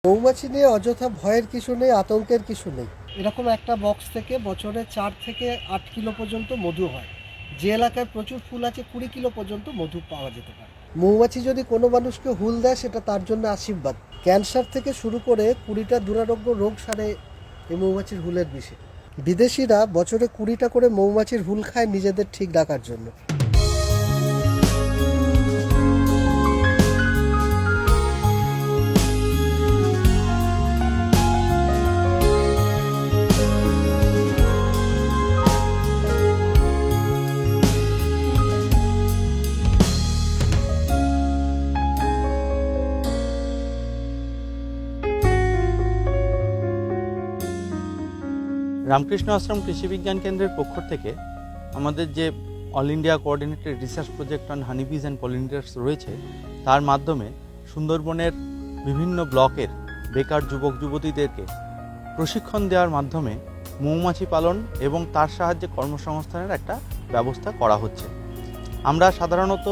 মৌমাছি নিয়ে অযথা ভয়ের কিছু নেই, আতঙ্কের কিছু নেই। এরকম একটা বক্স থেকে বছরে 4 থেকে 8 কিলো পর্যন্ত মধু হয়। যে এলাকায় প্রচুর ফুল আছে 20 কিলো পর্যন্ত মধু পাওয়া যেতে পারে। মৌমাছি যদি কোনো মানুষকে হুল দেয় সেটা তার জন্য আশীর্বাদ। ক্যান্সার থেকে শুরু করে 20টা দুরারোগ্য রোগ সারে এই মৌমাছির হুলের বিষে। বিদেশিরা বছরে 20টা করে মৌমাছির হুল খায় নিজেদের ঠিক রাখার জন্য। রামকৃষ্ণ আশ্রম কৃষি বিজ্ঞান কেন্দ্রের পক্ষ থেকে আমাদের যে all India coordinated research project on honeybees and pollinators রয়েছে, তার মাধ্যমে সুন্দরবনের বিভিন্ন ব্লকের বেকার যুবক যুবতীদেরকে প্রশিক্ষণ দেওয়ার মাধ্যমে মৌমাছি পালন এবং তার সাহায্যে কর্মসংস্থানের একটা ব্যবস্থা করা হচ্ছে। আমরা সাধারণত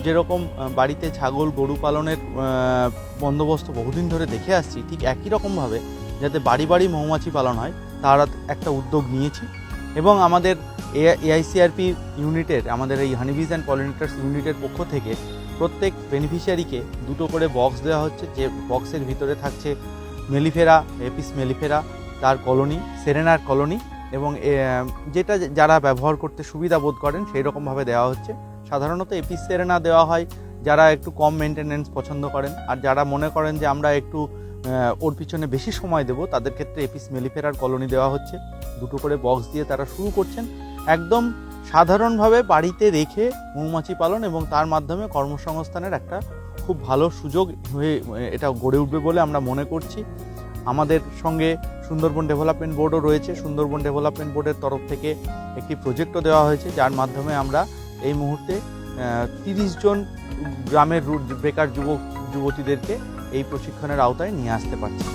যেরকম বাড়িতে ছাগল গরু পালনের বন্দোবস্ত বহুদিন ধরে দেখে আসছি, ঠিক একই রকমভাবে যাতে বাড়ি বাড়ি মৌমাছি পালন হয় তার একটা উদ্যোগ নিয়েছি এবং আমাদের এআইসিআরপি ইউনিটের, আমাদের এই হানিবিজ অ্যান্ড পলিনেটার্স ইউনিটের পক্ষ থেকে প্রত্যেক বেনিফিশিয়ারিকে 2টো করে বক্স দেওয়া হচ্ছে। যে বক্সের ভিতরে থাকছে মেলিফেরা, এপিস মেলিফেরা, তার কলোনি, সেরেনার কলোনি, এবং যেটা যারা ব্যবহার করতে সুবিধা বোধ করেন সেই রকমভাবে দেওয়া হচ্ছে। সাধারণত এপিস সেরেনা দেওয়া হয় যারা একটু কম মেনটেনেন্স পছন্দ করেন, আর যারা মনে করেন যে আমরা একটু ওর পিছনে বেশি সময় দেব, তাদের ক্ষেত্রে এপিস মেলিফেরার কলোনি দেওয়া হচ্ছে। 2টো করে বক্স দিয়ে তারা শুরু করছেন একদম সাধারণভাবে বাড়িতে রেখে মৌমাছি পালন, এবং তার মাধ্যমে কর্মসংস্থানের একটা খুব ভালো সুযোগ হয়ে এটা গড়ে উঠবে বলে আমরা মনে করছি। আমাদের সঙ্গে সুন্দরবন ডেভেলপমেন্ট বোর্ডও রয়েছে। সুন্দরবন ডেভেলপমেন্ট বোর্ডের তরফ থেকে একটি প্রজেক্টও দেওয়া হয়েছে, যার মাধ্যমে আমরা এই মুহূর্তে 30 জন গ্রামের বেকার যুবক যুবতীদেরকে এই প্রশিক্ষণের আওতায় নিয়ে আসতে পারছি।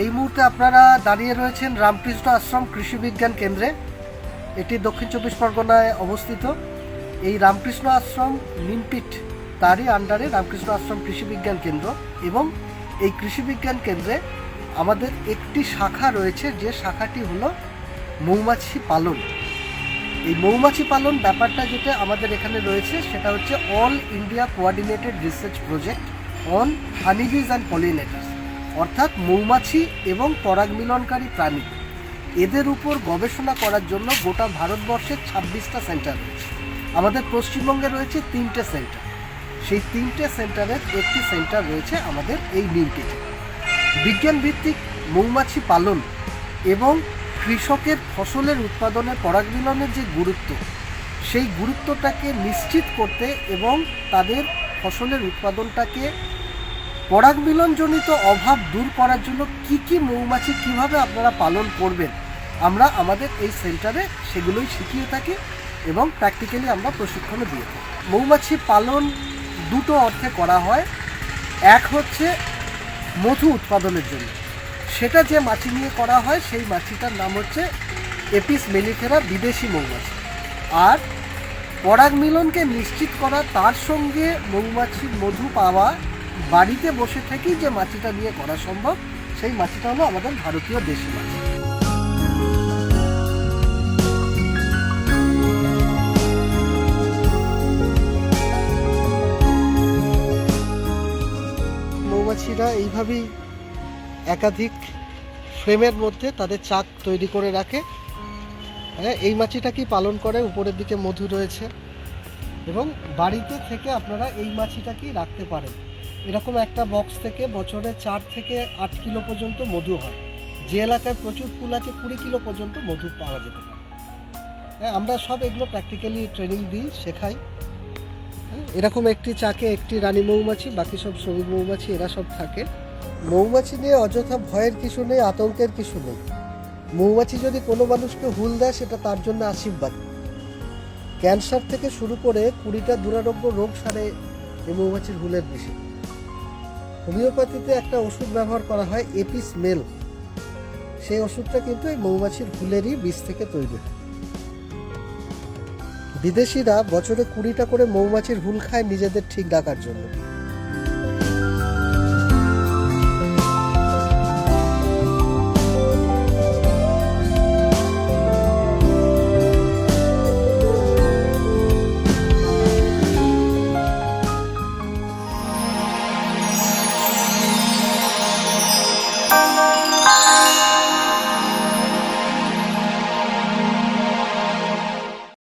এই মুহূর্তে আপনারা দাঁড়িয়ে রয়েছেন রামকৃষ্ণ আশ্রম কৃষি বিজ্ঞান কেন্দ্রে। এটি দক্ষিণ 24 পরগনায় অবস্থিত। এই রামকৃষ্ণ আশ্রম নিমপিট তারই আন্ডারে রামকৃষ্ণ আশ্রম কৃষি বিজ্ঞান কেন্দ্র, এবং এই কৃষি বিজ্ঞান কেন্দ্রে আমাদের একটি শাখা রয়েছে, যে শাখাটি হলো মৌমাছি পালন। এই মৌমাছি পালন ব্যাপারটা যেটা আমাদের এখানে রয়েছে সেটা হচ্ছে all India coordinated research project on honeybees and pollinators, অর্থাৎ মৌমাছি এবং পরাগ মিলনকারী প্রাণী এদের উপর গবেষণা করার জন্য গোটা ভারতবর্ষের 26টা সেন্টার রয়েছে। আমাদের পশ্চিমবঙ্গে রয়েছে 3টে সেন্টার। সেই 3টে সেন্টারের একটি সেন্টার রয়েছে আমাদের এই নিমপিটে। বিজ্ঞান ভিত্তিক মৌমাছি পালন এবং কৃষকের ফসলের উৎপাদনে পরাগ মিলনের যে গুরুত্ব, সেই গুরুত্বটাকে নিশ্চিত করতে এবং তাদের ফসলের উৎপাদনটাকে পরাগ মিলনজনিত অভাব দূর করার জন্য কি মৌমাছি কিভাবে আপনারা পালন করবেন, আমরা আমাদের এই সেন্টারে সেগুলোই শিখিয়ে থাকি এবং প্র্যাকটিক্যালি আমরা প্রশিক্ষণও দিয়ে থাকি। মৌমাছি পালন 2টো অর্থে করা হয়। এক হচ্ছে মধু উৎপাদনের জন্য, সেটা যে মাছি নিয়ে করা হয় সেই মাছিটার নাম হচ্ছে এপিস মেলিফেরা, বিদেশি মৌমাছি। আর পরাগ মিলনকে নিশ্চিত করা, তার সঙ্গে মৌমাছির মধু পাওয়া, বাড়িতে বসে থেকেই যে মাছিটা নিয়ে করা সম্ভব, সেই মাছিটা হলো আমাদের ভারতীয় দেশি মাছি। মৌমাছিরা এইভাবেই একাধিক ফ্রেমের মধ্যে তাদের চাক তৈরি করে রাখে। হ্যাঁ, এই মাছিটাকেই পালন করে, উপরের দিকে মধু রয়েছে, এবং বাড়িতে থেকে আপনারা এই মাছিটাকেই রাখতে পারেন। এরকম একটা বক্স থেকে বছরে 4 থেকে 8 কিলো পর্যন্ত মধু হয়। যে এলাকায় প্রচুর ফুল আছে 20 কিলো পর্যন্ত মধু পাওয়া যেতে পারে। হ্যাঁ, আমরা সব এগুলো প্র্যাকটিক্যালি ট্রেনিং দিই, শেখাই। এরকম একটি চাকে একটি রানী মৌমাছি, বাকি সব শ্রমিক মৌমাছি, এরা সব থাকে। মৌমাছি নিয়ে অযথা ভয়ের কিছু নেই, আতঙ্কের কিছু নেই। মৌমাছি যদি কোনো মানুষকে হুল দেয় সেটা তার জন্য আশীর্বাদ। ক্যান্সার থেকে শুরু করে 20টা দুরারোগ্য রোগ সারে এই মৌমাছির হুলের বিষে। হোমিওপ্যাথিতে একটা ওষুধ ব্যবহার করা হয় এপিস মেল, সেই ওষুধটা কিন্তু এই মৌমাছির হুলেরই বীজ থেকে তৈরি। বিদেশিরা বছরে 20টা করে মৌমাছির হুল খায় নিজেদের ঠিক রাখার জন্য।